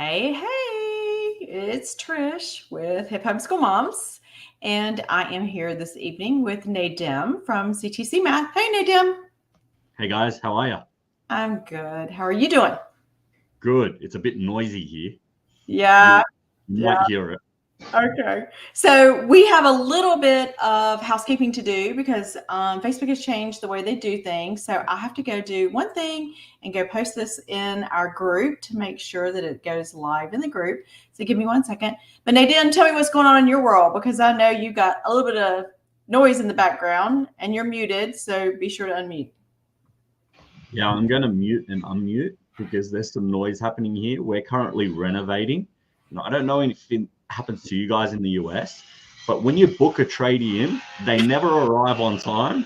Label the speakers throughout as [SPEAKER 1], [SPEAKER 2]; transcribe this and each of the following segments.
[SPEAKER 1] Hey, hey, it's Trish with Hip Homeschool Moms, and I am here this evening with Nadim from CTC Math. Hey, Nadim.
[SPEAKER 2] Hey guys, how are you?
[SPEAKER 1] I'm good. How are you doing?
[SPEAKER 2] Good. It's a bit noisy here.
[SPEAKER 1] Yeah,
[SPEAKER 2] You, you might hear it.
[SPEAKER 1] okay. So we have a little bit of housekeeping to do because Facebook has changed the way they do things. So I have to go do one thing and go post this in our group to make sure that it goes live in the group. So give me 1 second. But Nadine, tell me what's going on in your world because I know you got a little bit of noise in the background and you're muted. So be sure to unmute.
[SPEAKER 2] Yeah, I'm going to mute and unmute because there's some noise happening here. We're currently renovating. I don't know if it happens to you guys in the US, but when you book a tradie in, they never arrive on time.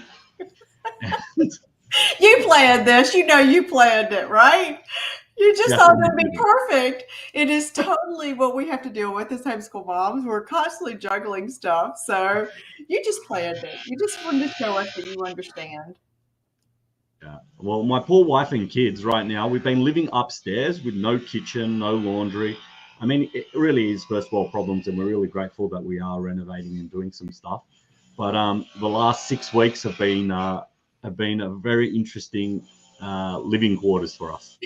[SPEAKER 1] You planned this. You know you planned it, right? You just
[SPEAKER 2] Yes,
[SPEAKER 1] thought
[SPEAKER 2] we
[SPEAKER 1] it would be
[SPEAKER 2] do.
[SPEAKER 1] perfect. It is totally what we have to deal with as homeschool moms. We're constantly juggling stuff. So you just planned it. You just wanted to show us that you understand.
[SPEAKER 2] Yeah. Well, my poor wife and kids right now, we've been living upstairs with no kitchen, no laundry. I mean, it really is first world problems, and we're really grateful that we are renovating and doing some stuff. But the last 6 weeks have been a very interesting living quarters for us.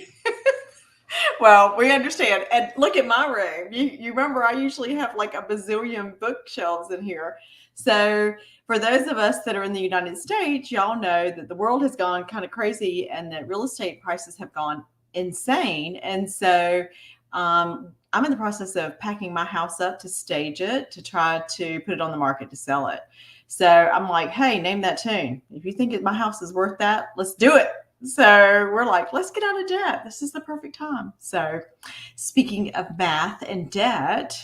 [SPEAKER 1] Well, we understand. And look at my room. You remember I usually have like a bazillion bookshelves in here. So for those of us that are in the United States, y'all know that the world has gone kind of crazy and that real estate prices have gone insane. And so I'm in the process of packing my house up to stage it, to try to put it on the market to sell it. So I'm like, hey, name that tune. If you think my house is worth that, let's do it. So we're like, let's get out of debt. This is the perfect time. So, speaking of math and debt,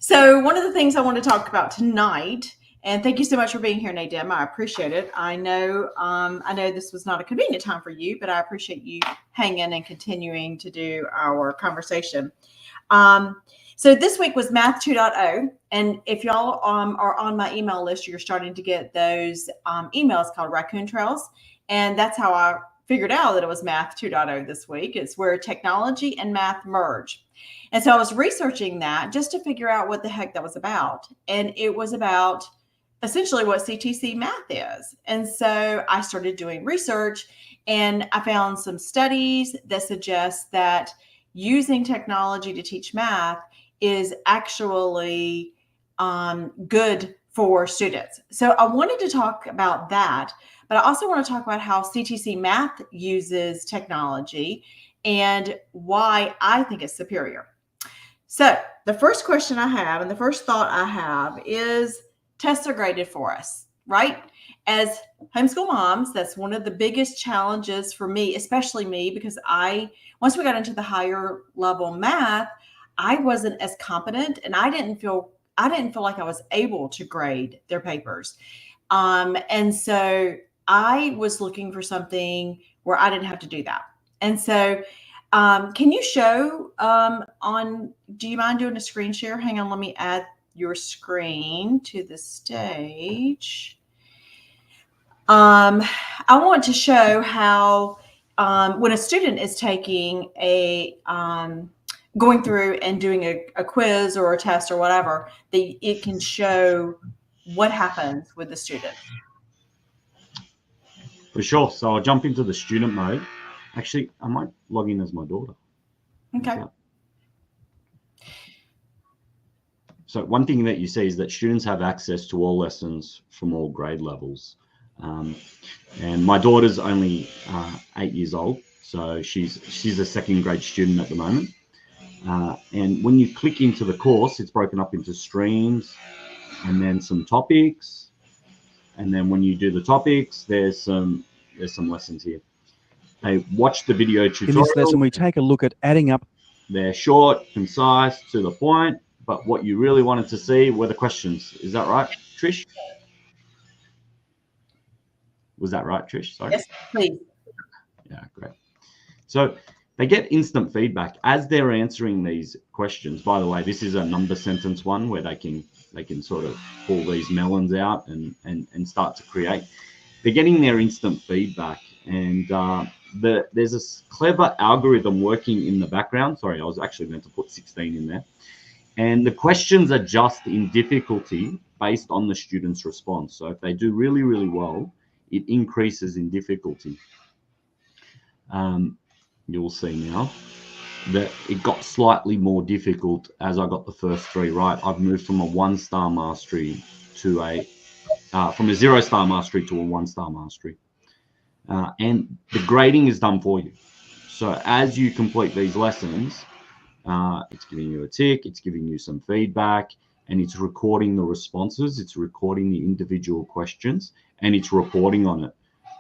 [SPEAKER 1] so one of the things I want to talk about tonight, and thank you so much for being here, Nadim. I appreciate it. I know this was not a convenient time for you, but I appreciate you hanging and continuing to do our conversation. So this week was Math 2.0, and if y'all are on my email list, you're starting to get those emails called Raccoon Trails, and that's how I figured out that it was Math 2.0 this week. It's where technology and math merge. And so I was researching that just to figure out what the heck that was about. And it was about essentially what CTC math is. And so I started doing research and I found some studies that suggest that using technology to teach math is actually good for students. So I wanted to talk about that, but I also want to talk about how CTC Math uses technology and why I think it's superior. So the first question I have and the first thought I have is tests are graded for us, right? As homeschool moms, that's one of the biggest challenges for me, especially me, because once we got into the higher level math, I wasn't as competent and I didn't feel like I was able to grade their papers. And so I was looking for something where I didn't have to do that. And so can you show do you mind doing a screen share? Hang on, let me add your screen to the stage. I want to show how when a student is taking going through and doing a quiz or a test or whatever, it can show what happens with the student.
[SPEAKER 2] For sure. So I'll jump into the student mode. Actually, I might log in as my daughter.
[SPEAKER 1] Okay.
[SPEAKER 2] So one thing that you see is that students have access to all lessons from all grade levels. And my daughter's only 8 years old, so she's a second grade student at the moment. And when you click into the course, it's broken up into streams and then some topics. And then when you do the topics, there's some lessons here. They watch the video tutorial.
[SPEAKER 3] In this lesson, we take a look at adding up.
[SPEAKER 2] They're short, concise, to the point, but what you really wanted to see were the questions. Is that right, Trish? Was that right, Trish? Sorry.
[SPEAKER 1] Yes, please.
[SPEAKER 2] Yeah, great. So they get instant feedback as they're answering these questions. By the way, this is a number sentence one where they can sort of pull these melons out and start to create. They're getting their instant feedback, and there's a clever algorithm working in the background. Sorry, I was actually meant to put 16 in there. And the questions adjust in difficulty based on the student's response. So if they do really, really well, it increases in difficulty. You'll see now that it got slightly more difficult as I got the first 3 right. I've moved from a 1-star mastery to from a 0-star mastery to a 1-star mastery. And the grading is done for you. So as you complete these lessons, it's giving you a tick, it's giving you some feedback, and it's recording the responses, it's recording the individual questions, and it's reporting on it.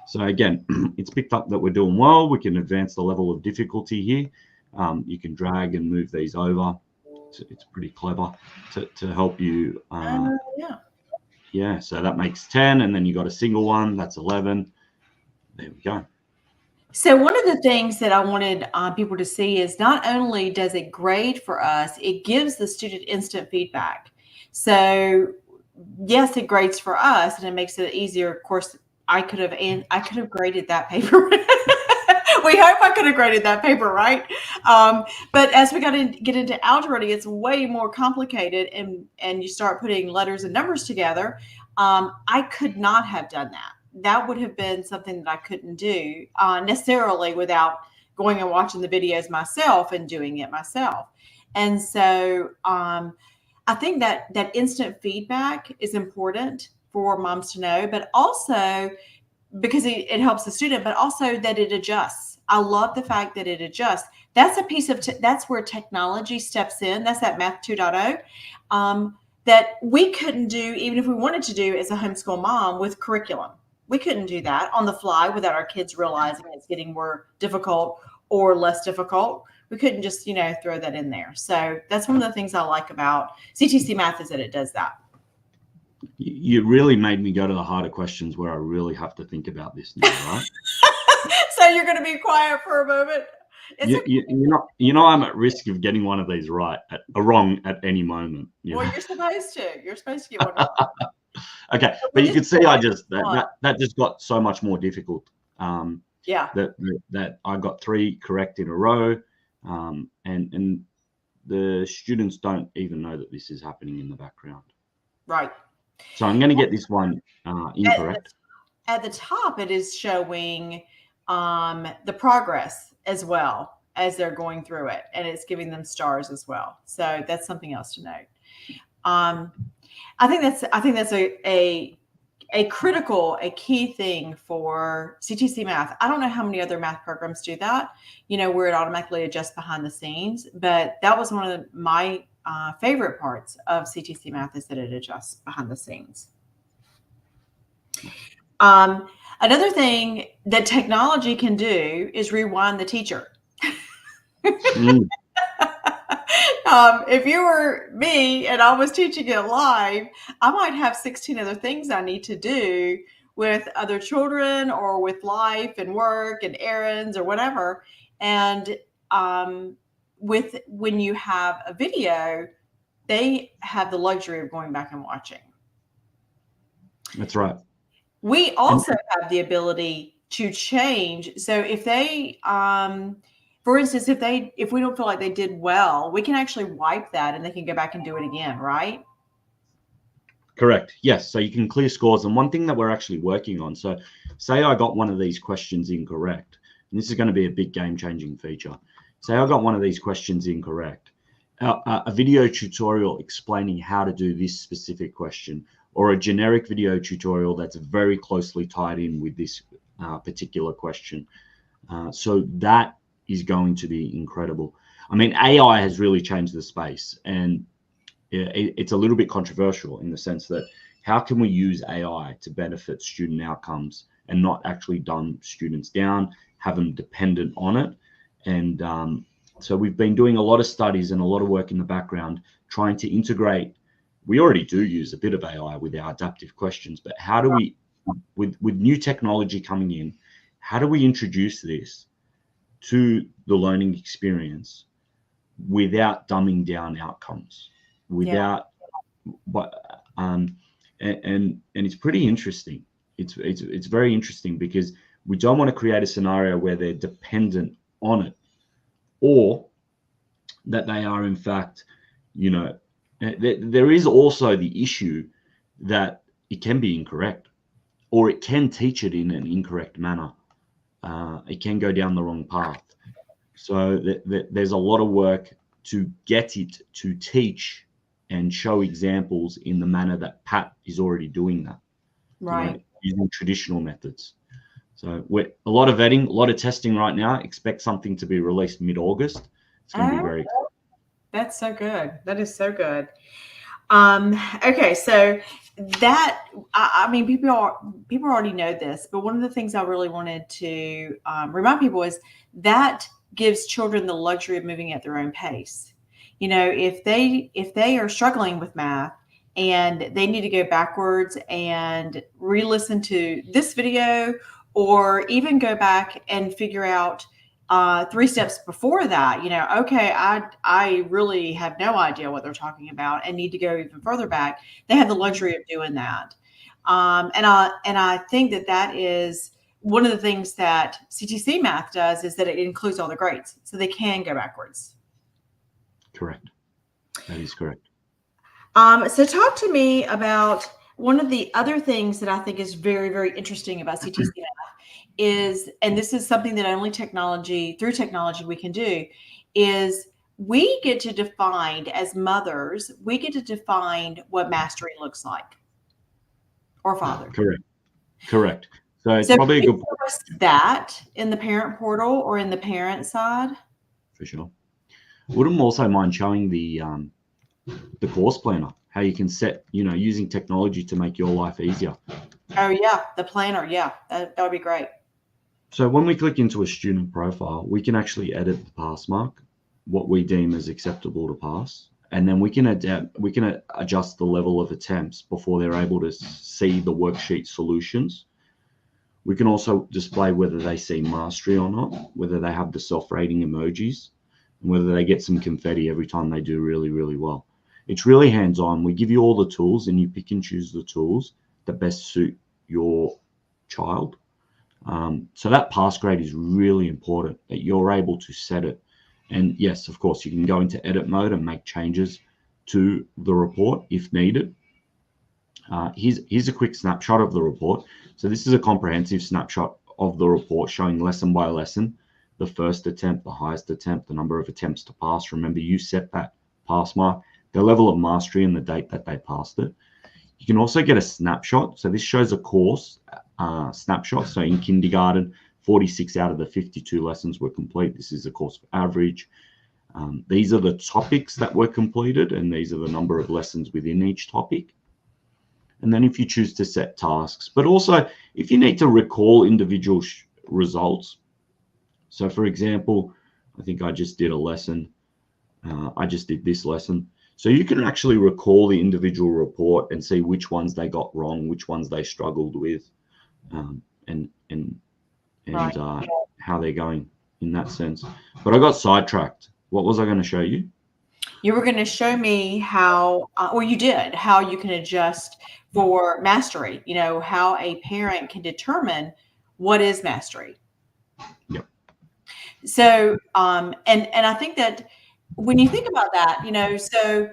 [SPEAKER 2] So again, it's picked up that we're doing well. We can advance the level of difficulty here. You can drag and move these over. It's pretty clever to help you. Yeah, so that makes 10, and then you got a single one, that's 11. There we go.
[SPEAKER 1] So one of the things that I wanted people to see is not only does it grade for us, it gives the student instant feedback. So yes, it grades for us and it makes it easier. Of course, I could have graded that paper. We hope I could have graded that paper, right? But as we get into algebra, it gets way more complicated, and you start putting letters and numbers together. I could not have done that. That would have been something that I couldn't do necessarily without going and watching the videos myself and doing it myself. And so I think that instant feedback is important for moms to know, but also because it helps the student, but also that it adjusts. I love the fact that it adjusts. That's a piece of, that's where technology steps in. That's that Math 2.0 that we couldn't do, even if we wanted to do as a homeschool mom with curriculum. We couldn't do that on the fly without our kids realizing it's getting more difficult or less difficult. We couldn't just, throw that in there. So that's one of the things I like about CTC Math is that it does that.
[SPEAKER 2] You really made me go to the harder questions where I really have to think about this now, right?
[SPEAKER 1] So you're going to be quiet for a moment.
[SPEAKER 2] I'm at risk of getting one of these wrong at any moment.
[SPEAKER 1] Well, you're supposed to. You're supposed to get one wrong.
[SPEAKER 2] Okay, but you can see that just got so much more difficult. That I got 3 correct in a row, and the students don't even know that this is happening in the background.
[SPEAKER 1] Right.
[SPEAKER 2] So I'm going to get this one incorrect.
[SPEAKER 1] At the top, it is showing the progress as well as they're going through it, and it's giving them stars as well. So that's something else to note. I think that's a key thing for CTC Math. I don't know how many other math programs do that, where it automatically adjusts behind the scenes, but that was one of my favorite parts of CTC Math is that it adjusts behind the scenes. Another thing that technology can do is rewind the teacher. If you were me and I was teaching it live, I might have 16 other things I need to do with other children or with life and work and errands or whatever. And when you have a video, they have the luxury of going back and watching.
[SPEAKER 2] That's right.
[SPEAKER 1] We also have the ability to change. So if they, for instance, if we don't feel like they did well, we can actually wipe that and they can go back and do it again, right?
[SPEAKER 2] Correct. Yes. So you can clear scores. And one thing that we're actually working on, so say I got one of these questions incorrect, and this is going to be a big game-changing feature. Say I got one of these questions incorrect. A video tutorial explaining how to do this specific question, or a generic video tutorial that's very closely tied in with this particular question. So that is going to be incredible. I mean, AI has really changed the space, and it's a little bit controversial in the sense that how can we use AI to benefit student outcomes and not actually dumb students down, have them dependent on it? And so we've been doing a lot of studies and a lot of work in the background trying to integrate. We already do use a bit of AI with our adaptive questions, but how do we, with new technology coming in, how do we introduce this to the learning experience without dumbing down outcomes? Without, and it's pretty interesting. It's very interesting because We don't want to create a scenario where they're dependent on it, or that they are in fact, there is also the issue that it can be incorrect, or it can teach it in an incorrect manner. It can go down the wrong path. So there's a lot of work to get it to teach and show examples in the manner that Pat is already doing that,
[SPEAKER 1] Right.
[SPEAKER 2] using traditional methods. So we're a lot of vetting, a lot of testing right now. Expect something to be released mid-August. It's going to be very exciting.
[SPEAKER 1] That's so good. That is so good. Okay, so that I mean, people already know this, but one of the things I really wanted to remind people is that gives children the luxury of moving at their own pace. If they are struggling with math and they need to go backwards and re-listen to this video, or even go back and figure out 3 steps before that, okay, I really have no idea what they're talking about and need to go even further back. They have the luxury of doing that. And I think that is one of the things that CTC math does, is that it includes all the grades, so they can go backwards.
[SPEAKER 2] Correct. That is correct.
[SPEAKER 1] So talk to me about one of the other things that I think is very, very interesting about CTC math is, and this is something that only through technology we can do, is we get to define, as mothers, we get to define what mastery looks like, or father.
[SPEAKER 2] Correct. So it's
[SPEAKER 1] So
[SPEAKER 2] probably a good
[SPEAKER 1] point. That in the parent portal or in the parent side?
[SPEAKER 2] For sure. Wouldn't also mind showing the course planner, how you can set, using technology to make your life easier.
[SPEAKER 1] Oh yeah, the planner. Yeah, that would be great.
[SPEAKER 2] So when we click into a student profile, we can actually edit the pass mark, what we deem as acceptable to pass, and then we can adjust the level of attempts before they're able to see the worksheet solutions. We can also display whether they see mastery or not, whether they have the self-rating emojis, and whether they get some confetti every time they do really, really well. It's really hands-on. We give you all the tools, and you pick and choose the tools that best suit your child. So that pass grade is really important, that you're able to set it. And yes, of course, you can go into edit mode and make changes to the report if needed. Here's a quick snapshot of the report. So this is a comprehensive snapshot of the report showing lesson by lesson, the first attempt, the highest attempt, the number of attempts to pass. Remember, you set that pass mark, the level of mastery, and the date that they passed it. You can also get a snapshot. So this shows a course snapshot. So in kindergarten, 46 out of the 52 lessons were complete. This is a course average. These are the topics that were completed, and these are the number of lessons within each topic. And then if you choose to set tasks, but also if you need to recall individual results. So for example, I think I just did a lesson. I just did this lesson. So you can actually recall the individual report and see which ones they got wrong, which ones they struggled with, and right. How they're going in that sense. But I got sidetracked. What was I going to show you?
[SPEAKER 1] You were going to show me how, or you did, how you can adjust for mastery, how a parent can determine what is mastery.
[SPEAKER 2] Yep.
[SPEAKER 1] So, and I think that when you think about that, so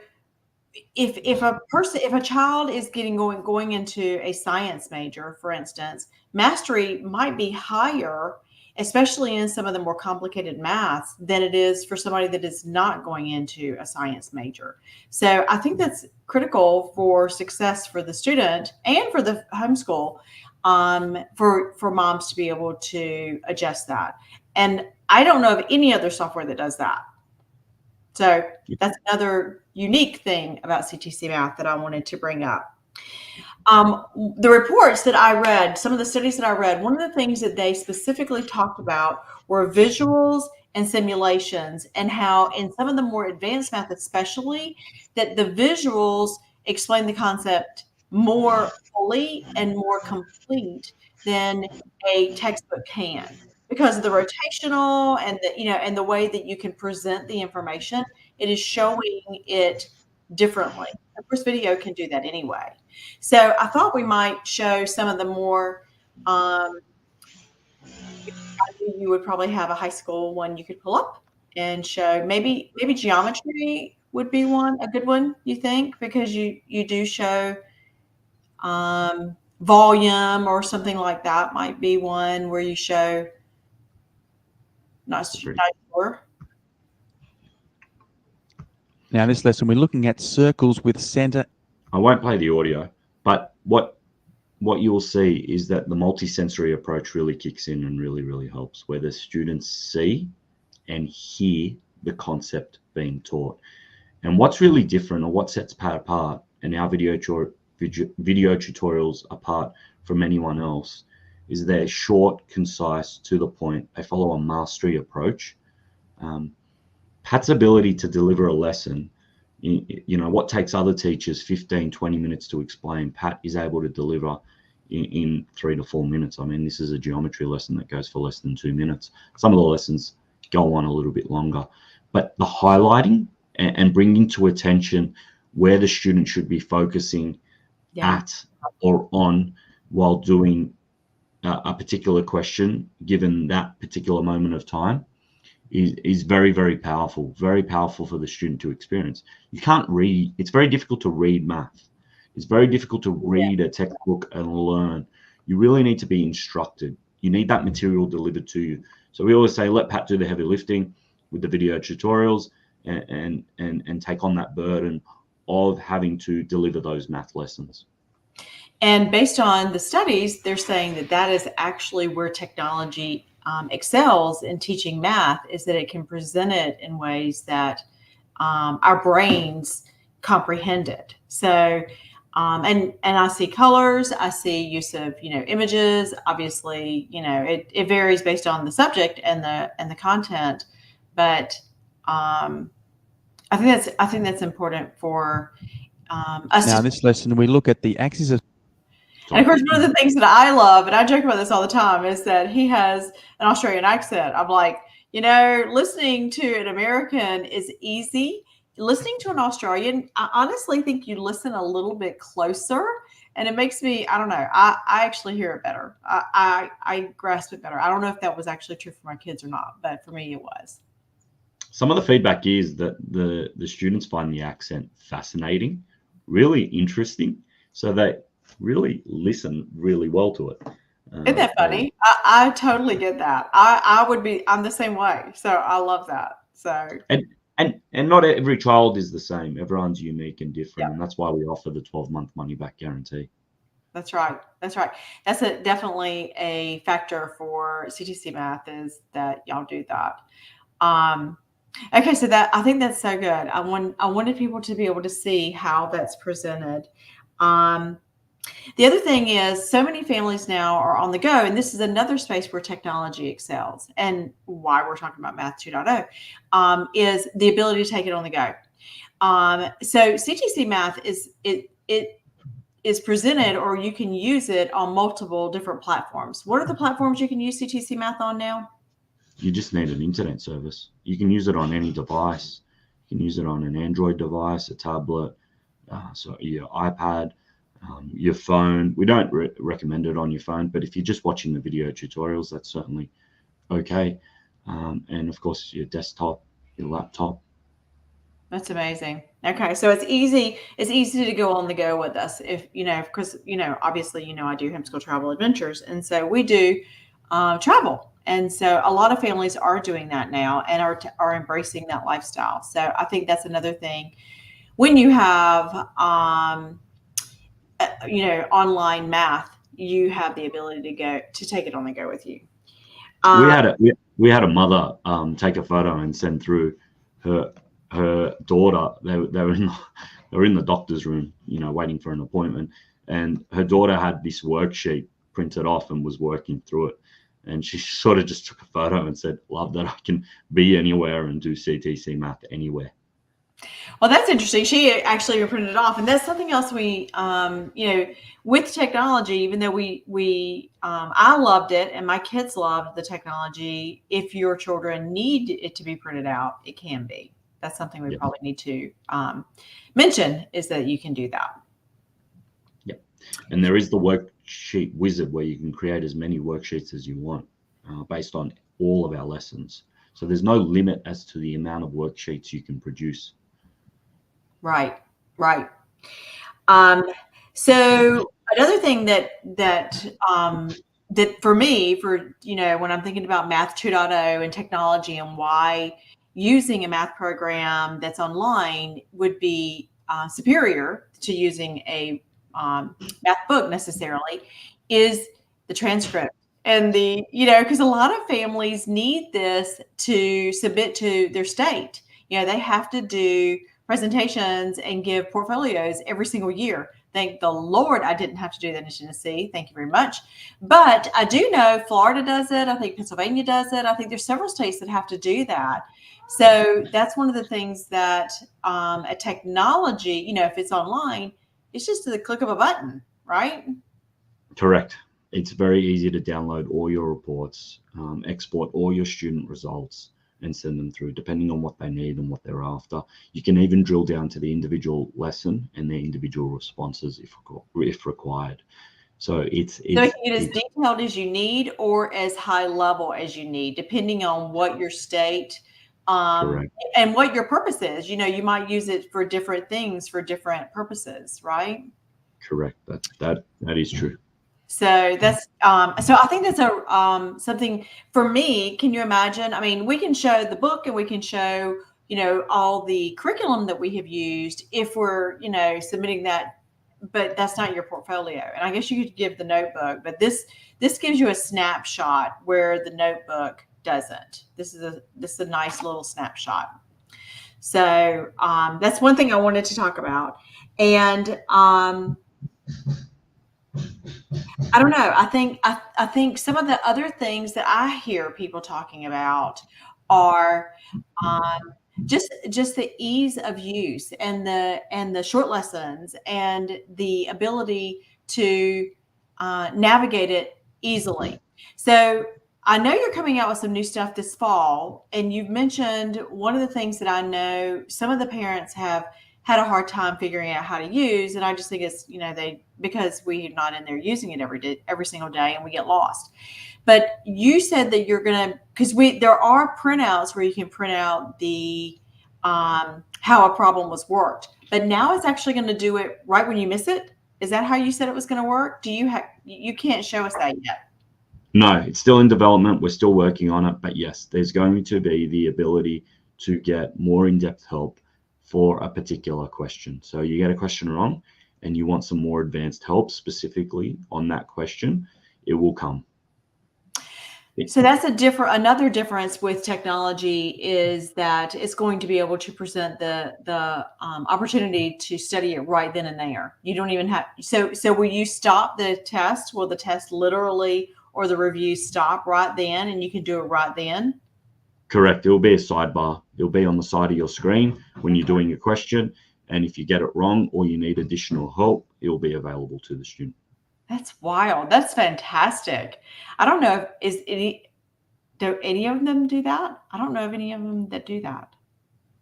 [SPEAKER 1] if a child is going into a science major, for instance, mastery might be higher, especially in some of the more complicated maths, than it is for somebody that is not going into a science major. So I think that's critical for success for the student and for the homeschool, for moms to be able to adjust that. And I don't know of any other software that does that. So that's another unique thing about CTC Math that I wanted to bring up. The reports that I read, some of the studies that I read, one of the things that they specifically talked about were visuals and simulations, and how in some of the more advanced math especially, that the visuals explain the concept more fully and more complete than a textbook can, because of the rotational and and the way that you can present the information. It is showing it differently. Of course, video can do that anyway. So I thought we might show some of the more You would probably have a high school one you could pull up and show. Maybe geometry would be a good one, you think, because you do show volume or something like that might be one where you show. Not sure.
[SPEAKER 3] Now, this lesson, we're looking at circles with center.
[SPEAKER 2] I won't play the audio, but what you will see is that the multisensory approach really kicks in and really helps, where the students see and hear the concept being taught. And what's really different, or what sets Pat apart and our video tutorials apart from anyone else, is they're short, concise, to the point. They follow a mastery approach. Pat's ability to deliver a lesson, what takes other teachers 15, 20 minutes to explain, Pat is able to deliver in 3 to 4 minutes. I mean, this is a geometry lesson that goes for less than 2 minutes. Some of the lessons go on a little bit longer, but the highlighting and bringing to attention where the student should be focusing at or on while doing a particular question, given that particular moment of time, is very powerful for the student to experience. You can't read. It's very difficult to read math. It's very difficult to read a textbook and learn. You really need to be instructed. You need that material delivered to you. So we always say, let Pat do the heavy lifting with the video tutorials and take on that burden of having to deliver those math lessons.
[SPEAKER 1] And based on the studies, they're saying that is actually where technology excels in teaching math, is that it can present it in ways that our brains comprehend it. So, and I see colors, I see use of images. Obviously, it varies based on the subject and the content, but I think that's important for us.
[SPEAKER 3] Now, in this lesson, we look at the axis of.
[SPEAKER 1] And of course, one of the things that I love, and I joke about this all the time, is that he has an Australian accent. I'm like, listening to an American is easy. Listening to an Australian, I honestly think you listen a little bit closer, and it makes me, I don't know, I actually hear it better. I grasp it better. I don't know if that was actually true for my kids or not, but for me, it was.
[SPEAKER 2] Some of the feedback is that the students find the accent fascinating, really interesting, so they really listen really well to it.
[SPEAKER 1] Isn't that funny? I totally get that. I'm the same way. So I love that. So
[SPEAKER 2] and not every child is the same. Everyone's unique and different, and that's why we offer the 12-month money back guarantee. That's
[SPEAKER 1] right. That's definitely a factor for CTC Math, is that y'all do that. Okay, so I think that's so good. I wanted people to be able to see how that's presented. The other thing is, so many families now are on the go, and this is another space where technology excels, and why we're talking about Math 2.0 is the ability to take it on the go. So CTC Math is presented, or you can use it on multiple different platforms. What are the platforms you can use CTC Math on now?
[SPEAKER 2] You just need an internet service. You can use it on any device. You can use it on an Android device, a tablet, so your iPad, your phone. We don't recommend it on your phone, but if you're just watching the video tutorials, that's certainly okay. And of course, your desktop, your laptop.
[SPEAKER 1] That's amazing. Okay, so it's easy to go on the go with us, if because obviously I do Homeschool Travel Adventures, and so we do travel. And so a lot of families are doing that now and are embracing that lifestyle. So I think that's another thing. When you have, online math, you have the ability to take it on the go with you.
[SPEAKER 2] We had a mother take a photo and send through her daughter. They were in the doctor's room, waiting for an appointment, and her daughter had this worksheet printed off and was working through it. And she sort of just took a photo and said, "Love that I can be anywhere and do CTC Math anywhere."
[SPEAKER 1] Well, that's interesting. She actually printed it off, and that's something else we, with technology. Even though I loved it, and my kids loved the technology. If your children need it to be printed out, it can be. That's something we probably need to mention, is that you can do that.
[SPEAKER 2] Yep, and there is the worksheet wizard where you can create as many worksheets as you want. based on all of our lessons. So there's no limit as to the amount of worksheets you can produce.
[SPEAKER 1] Right, right. Um, so another thing that for me, for when I'm thinking about Math 2.0 and technology and why using a math program that's online would be superior to using a math book necessarily, is the transcript and because a lot of families need this to submit to their state. They have to do presentations and give portfolios every single year. Thank the Lord I didn't have to do that in Tennessee. Thank you very much. But I do know Florida does it. I think Pennsylvania does it. I think there's several states that have to do that. So that's one of the things that a technology, if it's online, it's just the click of a button, right?
[SPEAKER 2] Correct. It's very easy to download all your reports, export all your student results, and send them through, depending on what they need and what they're after. You can even drill down to the individual lesson and their individual responses if required. So it's
[SPEAKER 1] so it can get as detailed as you need or as high level as you need, depending on what your state and what your purpose is. You might use it for different things for different purposes, right?
[SPEAKER 2] Correct. That is true.
[SPEAKER 1] So that's so I think that's a something for me. Can you imagine? I mean, we can show the book and we can show all the curriculum that we have used if we're submitting that, but that's not your portfolio. And I guess you could give the notebook, but this gives you a snapshot where the notebook doesn't. This is a nice little snapshot. So that's one thing I wanted to talk about. And I don't know. I think some of the other things that I hear people talking about are just the ease of use and the short lessons and the ability to navigate it easily. So I know you're coming out with some new stuff this fall, and you've mentioned one of the things that I know some of the parents have had a hard time figuring out how to use, and I just think it's because we're not in there using it every single day, and we get lost. But you said that you're gonna, because there are printouts where you can print out the how a problem was worked, but now it's actually going to do it right when you miss it. Is that how you said it was going to work? You can't show us that yet?
[SPEAKER 2] No, it's still in development. We're still working on it, but yes, there's going to be the ability to get more in-depth help for a particular question. So you get a question wrong and you want some more advanced help specifically on that question, it will come.
[SPEAKER 1] So that's another difference with technology is that it's going to be able to present the opportunity to study it right then and there. You don't even have, so will you stop the test? Will the test literally or the review stop right then and you can do it right then?
[SPEAKER 2] Correct. It will be a sidebar. It'll be on the side of your screen when you're doing your question. And if you get it wrong or you need additional help, it will be available to the student.
[SPEAKER 1] That's wild. That's fantastic. I don't know do any of them do that? I don't know of any of them that do that.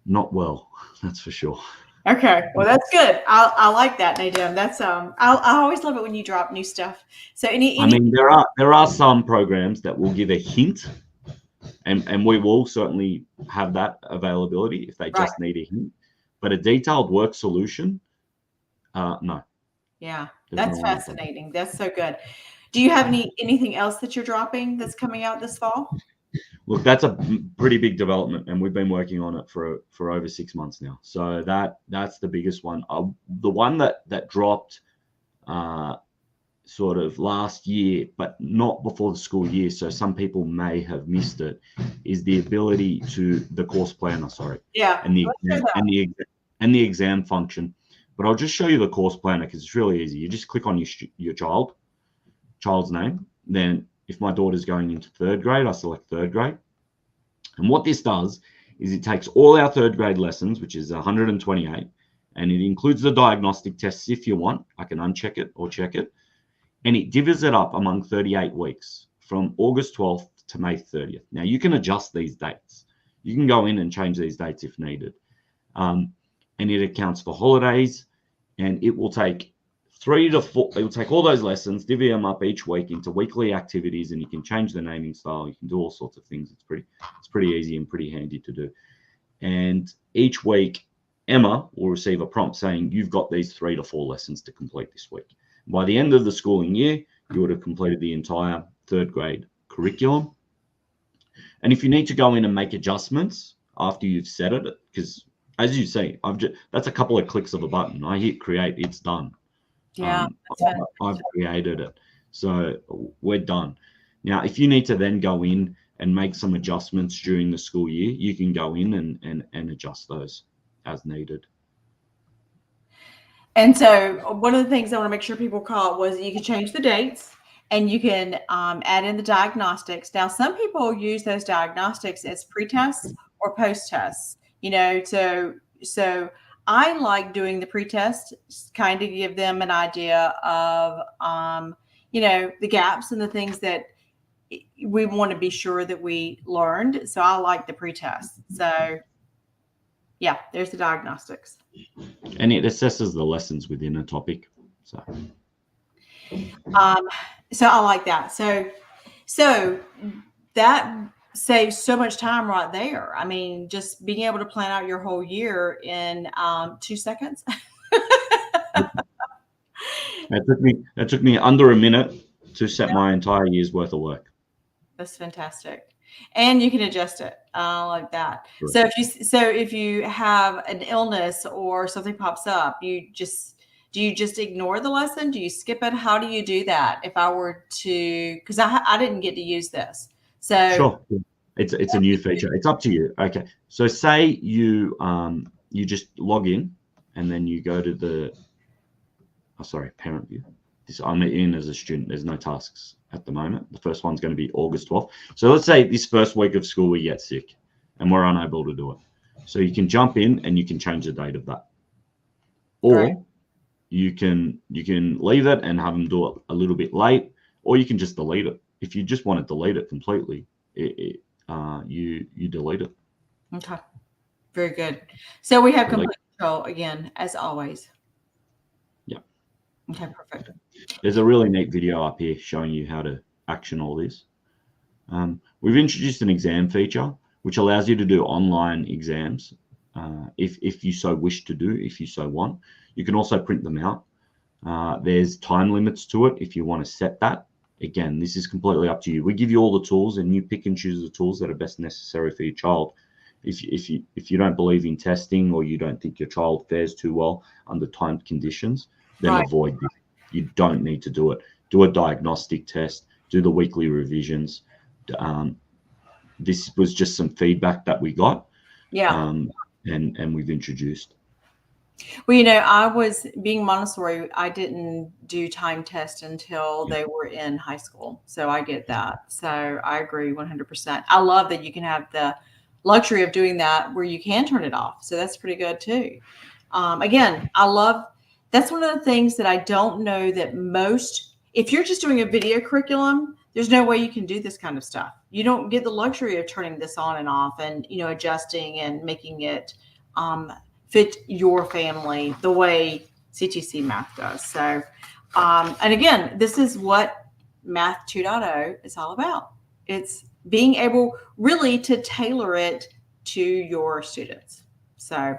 [SPEAKER 2] Not well, that's for sure.
[SPEAKER 1] Okay, well that's good. I like that, Nadine. That's I always love it when you drop new stuff. So I mean,
[SPEAKER 2] there are some programs that will give a hint, and we will certainly have that availability if they just need a hint. But a detailed work solution, no.
[SPEAKER 1] Yeah, that's fascinating. That's so good. Do you have anything else that you're dropping that's coming out this fall?
[SPEAKER 2] Look, that's a pretty big development, and we've been working on it for over 6 months now. So that's the biggest one. The one that dropped sort of last year, but not before the school year, so some people may have missed it, is the ability to the course planner. Sorry.
[SPEAKER 1] Yeah.
[SPEAKER 2] And the exam function. But I'll just show you the course planner because it's really easy. You just click on your child's name. Then if my daughter's going into 3rd grade, I select 3rd grade. And what this does is it takes all our 3rd grade lessons, which is 128, and it includes the diagnostic tests if you want. I can uncheck it or check it. And it divvies it up among 38 weeks from August 12th to May 30th. Now, you can adjust these dates. You can go in and change these dates if needed. And it accounts for holidays, and it will take 3 to 4. It will take all those lessons, divvy them up each week into weekly activities, and you can change the naming style. You can do all sorts of things. It's pretty easy and pretty handy to do. And each week, Emma will receive a prompt saying, you've got these 3 to 4 lessons to complete this week. By the end of the schooling year, you would have completed the entire 3rd grade curriculum. And if you need to go in and make adjustments after you've set it, because as you see, that's a couple of clicks of a button. I hit create, it's done.
[SPEAKER 1] Yeah,
[SPEAKER 2] I've created it. So we're done. Now, if you need to then go in and make some adjustments during the school year, you can go in and adjust those as needed.
[SPEAKER 1] And so one of the things I want to make sure people caught was you can change the dates and you can add in the diagnostics. Now, some people use those diagnostics as pre-tests or post-tests, so I like doing the pre-test, kind of give them an idea of, the gaps and the things that we want to be sure that we learned. So I like the pre-test. So yeah, there's the diagnostics.
[SPEAKER 2] And it assesses the lessons within a topic. So
[SPEAKER 1] I like that. So that saves so much time right there. I mean, just being able to plan out your whole year in 2 seconds.
[SPEAKER 2] That took me under a minute to set my entire year's worth of work.
[SPEAKER 1] That's fantastic. And you can adjust it like that. Sure. So if you have an illness or something pops up, do you just ignore the lesson? Do you skip it? How do you do that? If I were to, because I didn't get to use this. So
[SPEAKER 2] sure, it's a new feature. It's up to you. Okay, so say you just log in and then you go to the parent view. I'm in as a student. There's no tasks at the moment. The first one's going to be August 12th. So let's say this first week of school we get sick and we're unable to do it. So you can jump in and you can change the date of that, or you can leave it and have them do it a little bit late, or you can just delete it. If you just want to delete it completely, you delete it.
[SPEAKER 1] Okay, very good. So we have complete control again, as always.
[SPEAKER 2] Yeah.
[SPEAKER 1] Okay, perfect.
[SPEAKER 2] There's a really neat video up here showing you how to action all this. We've introduced an exam feature which allows you to do online exams if you so wish to do, if you so want. You can also print them out. There's time limits to it if you want to set that. Again, this is completely up to you. We give you all the tools and you pick and choose the tools that are best necessary for your child. If you don't believe in testing, or you don't think your child fares too well under timed conditions, then avoid this. You don't need to do it. Do a diagnostic test, do the weekly revisions. This was just some feedback that we got.
[SPEAKER 1] Yeah.
[SPEAKER 2] And we've introduced.
[SPEAKER 1] Well, I was being Montessori. I didn't do time tests until they were in high school. So I get that. So I agree 100%. I love that you can have the luxury of doing that where you can turn it off. So that's pretty good too. Again, that's one of the things that I don't know that if you're just doing a video curriculum, there's no way you can do this kind of stuff. You don't get the luxury of turning this on and off and, adjusting and making it fit your family the way CTC Math does. So, and again, this is what Math 2.0 is all about. It's being able really to tailor it to your students. So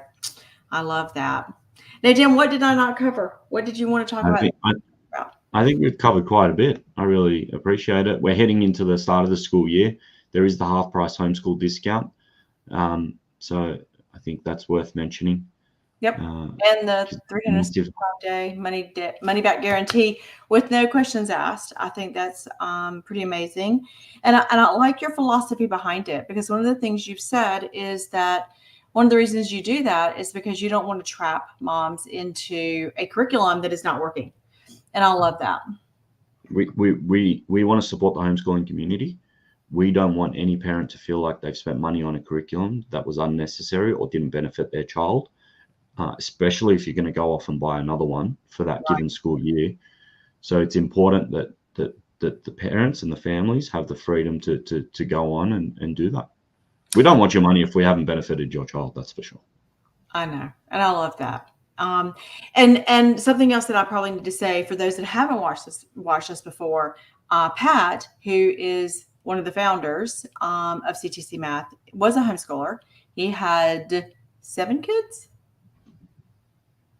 [SPEAKER 1] I love that. Now, Jim, what did I not cover? What did you want to talk about?
[SPEAKER 2] I think we've covered quite a bit. I really appreciate it. We're heading into the start of the school year. There is the half price homeschool discount. So I think that's worth mentioning.
[SPEAKER 1] Yep. And the 365-day money back guarantee with no questions asked. I think that's pretty amazing. And I like your philosophy behind it, because one of the things you've said is that one of the reasons you do that is because you don't want to trap moms into a curriculum that is not working. And I love that.
[SPEAKER 2] We want to support the homeschooling community. We don't want any parent to feel like they've spent money on a curriculum that was unnecessary or didn't benefit their child, especially if you're going to go off and buy another one for that given school year. So it's important that the parents and the families have the freedom to go on and do that. We don't want your money if we haven't benefited your child, that's for sure.
[SPEAKER 1] I know. And I love that. And something else that I probably need to say for those that haven't watched us before, Pat, who is one of the founders of CTC Math, was a homeschooler. He had 7 kids.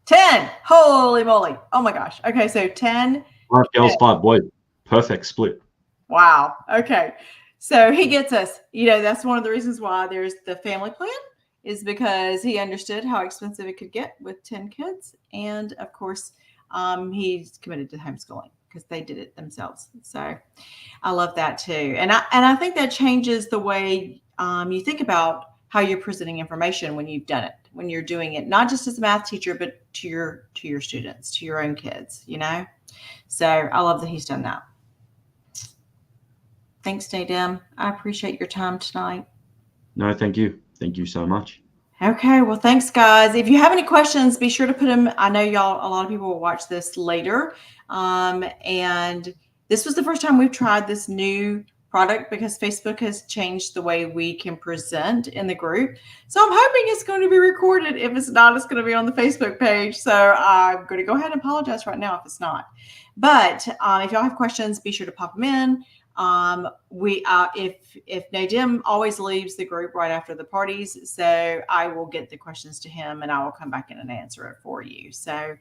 [SPEAKER 1] 10. Holy moly. Oh my gosh. Okay, so 10.
[SPEAKER 2] 5 girls, 5 boys. Perfect split.
[SPEAKER 1] Wow. Okay. So he gets us. That's one of the reasons why there's the family plan, is because he understood how expensive it could get with 10 kids. And of course, he's committed to homeschooling because they did it themselves. So I love that too. And I think that changes the way you think about how you're presenting information when you've done it, when you're doing it, not just as a math teacher, but to your students, to your own kids, So I love that he's done that. Thanks, Nadim. I appreciate your time tonight.
[SPEAKER 2] No, thank you. Thank you so much.
[SPEAKER 1] Okay, well, thanks, guys. If you have any questions, be sure to put them. I know a lot of people will watch this later. And this was the first time we've tried this new product because Facebook has changed the way we can present in the group. So I'm hoping it's going to be recorded. If it's not, it's going to be on the Facebook page. So I'm going to go ahead and apologize right now if it's not. But if y'all have questions, be sure to pop them in. If Nadim always leaves the group right after the parties, so I will get the questions to him and I will come back in and answer it for you. So,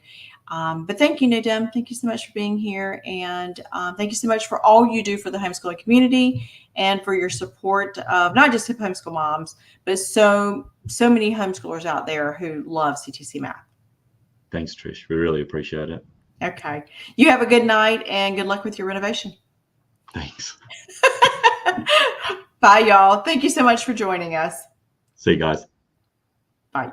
[SPEAKER 1] but thank you, Nadim. Thank you so much for being here. And thank you so much for all you do for the homeschooling community and for your support of not just hip homeschool moms, but so many homeschoolers out there who love CTC Math.
[SPEAKER 2] Thanks, Trish. We really appreciate it.
[SPEAKER 1] Okay. You have a good night and good luck with your renovation.
[SPEAKER 2] Thanks.
[SPEAKER 1] Bye, y'all. Thank you so much for joining us.
[SPEAKER 2] See you guys.
[SPEAKER 1] Bye.